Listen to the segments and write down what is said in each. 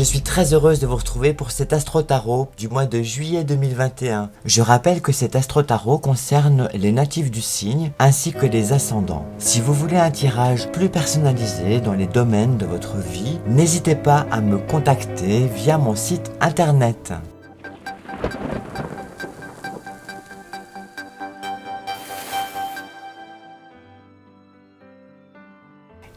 Je suis très heureuse de vous retrouver pour cet Astro Tarot du mois de juillet 2021. Je rappelle que cet Astro Tarot concerne les natifs du signe ainsi que les ascendants. Si vous voulez un tirage plus personnalisé dans les domaines de votre vie, n'hésitez pas à me contacter via mon site internet.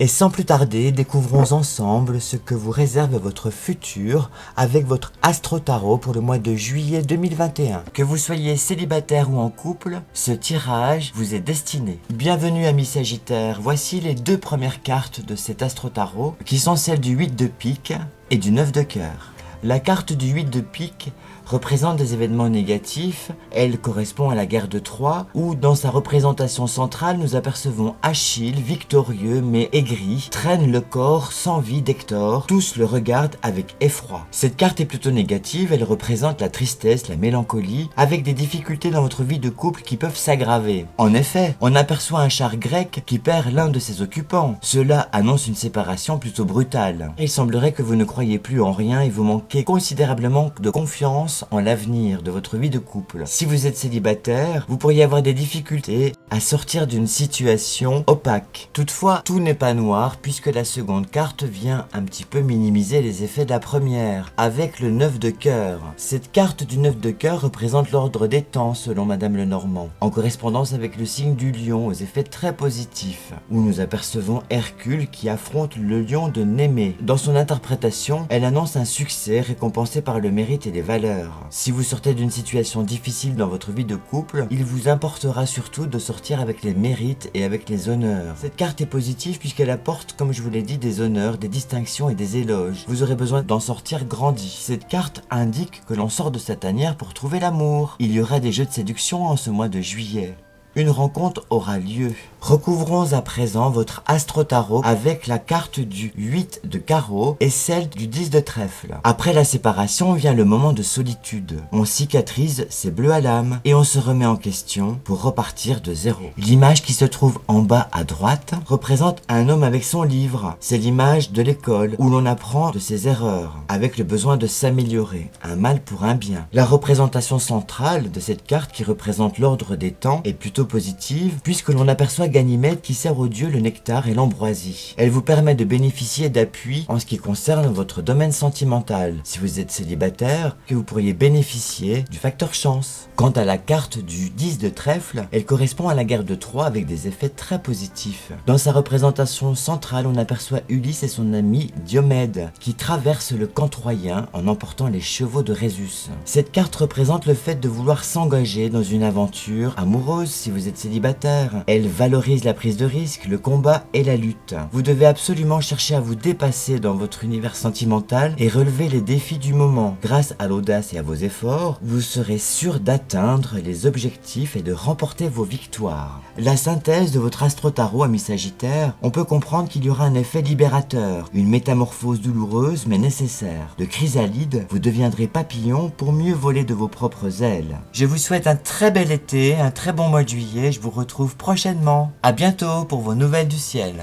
Et sans plus tarder, découvrons ensemble ce que vous réserve votre futur avec votre Astro Tarot pour le mois de juillet 2021. Que vous soyez célibataire ou en couple, ce tirage vous est destiné. Bienvenue amis Sagittaires, voici les deux premières cartes de cet Astro Tarot qui sont celles du 8 de pique et du 9 de cœur. La carte du 8 de pique représente des événements négatifs, elle correspond à la guerre de Troie, où dans sa représentation centrale nous apercevons Achille, victorieux mais aigri, traîne le corps sans vie d'Hector, tous le regardent avec effroi. Cette carte est plutôt négative, elle représente la tristesse, la mélancolie, avec des difficultés dans votre vie de couple qui peuvent s'aggraver. En effet, on aperçoit un char grec qui perd l'un de ses occupants. Cela annonce une séparation plutôt brutale. Il semblerait que vous ne croyez plus en rien et vous manquez considérablement de confiance en l'avenir de votre vie de couple. Si vous êtes célibataire, vous pourriez avoir des difficultés à sortir d'une situation opaque. Toutefois, tout n'est pas noir puisque la seconde carte vient un petit peu minimiser les effets de la première avec le 9 de cœur. Cette carte du 9 de cœur représente l'ordre des temps selon Madame Lenormand, en correspondance avec le signe du lion aux effets très positifs, où nous apercevons Hercule qui affronte le lion de Némée. Dans son interprétation, elle annonce un succès récompensé par le mérite et les valeurs. Si vous sortez d'une situation difficile dans votre vie de couple, il vous importera surtout de sortir avec les mérites et avec les honneurs. Cette carte est positive puisqu'elle apporte, comme je vous l'ai dit, des honneurs, des distinctions et des éloges. Vous aurez besoin d'en sortir grandi. Cette carte indique que l'on sort de sa tanière pour trouver l'amour. Il y aura des jeux de séduction en ce mois de juillet. Une rencontre aura lieu. Recouvrons à présent votre Astro Tarot avec la carte du 8 de carreau et celle du 10 de trèfle. Après la séparation vient le moment de solitude. On cicatrise ses bleus à l'âme et on se remet en question pour repartir de zéro. L'image qui se trouve en bas à droite représente un homme avec son livre. C'est l'image de l'école où l'on apprend de ses erreurs avec le besoin de s'améliorer. Un mal pour un bien. La représentation centrale de cette carte qui représente l'ordre des temps est plutôt positive puisque l'on aperçoit Ganymède qui sert aux dieux le nectar et l'ambroisie. Elle vous permet de bénéficier d'appui en ce qui concerne votre domaine sentimental. Si vous êtes célibataire, que vous pourriez bénéficier du facteur chance. Quant à la carte du 10 de trèfle, elle correspond à la guerre de Troie avec des effets très positifs. Dans sa représentation centrale, on aperçoit Ulysse et son ami Diomède qui traversent le camp troyen en emportant les chevaux de Rhésus. Cette carte représente le fait de vouloir s'engager dans une aventure amoureuse si vous êtes célibataire. Elle valorise la prise de risque, le combat et la lutte. Vous devez absolument chercher à vous dépasser dans votre univers sentimental et relever les défis du moment. Grâce à l'audace et à vos efforts, vous serez sûr d'atteindre les objectifs et de remporter vos victoires. La synthèse de votre Astro Tarot, ami Sagittaire, on peut comprendre qu'il y aura un effet libérateur, une métamorphose douloureuse mais nécessaire. De chrysalide, vous deviendrez papillon pour mieux voler de vos propres ailes. Je vous souhaite un très bel été, un très bon mois de juillet. Je vous retrouve prochainement. À bientôt pour vos nouvelles du ciel.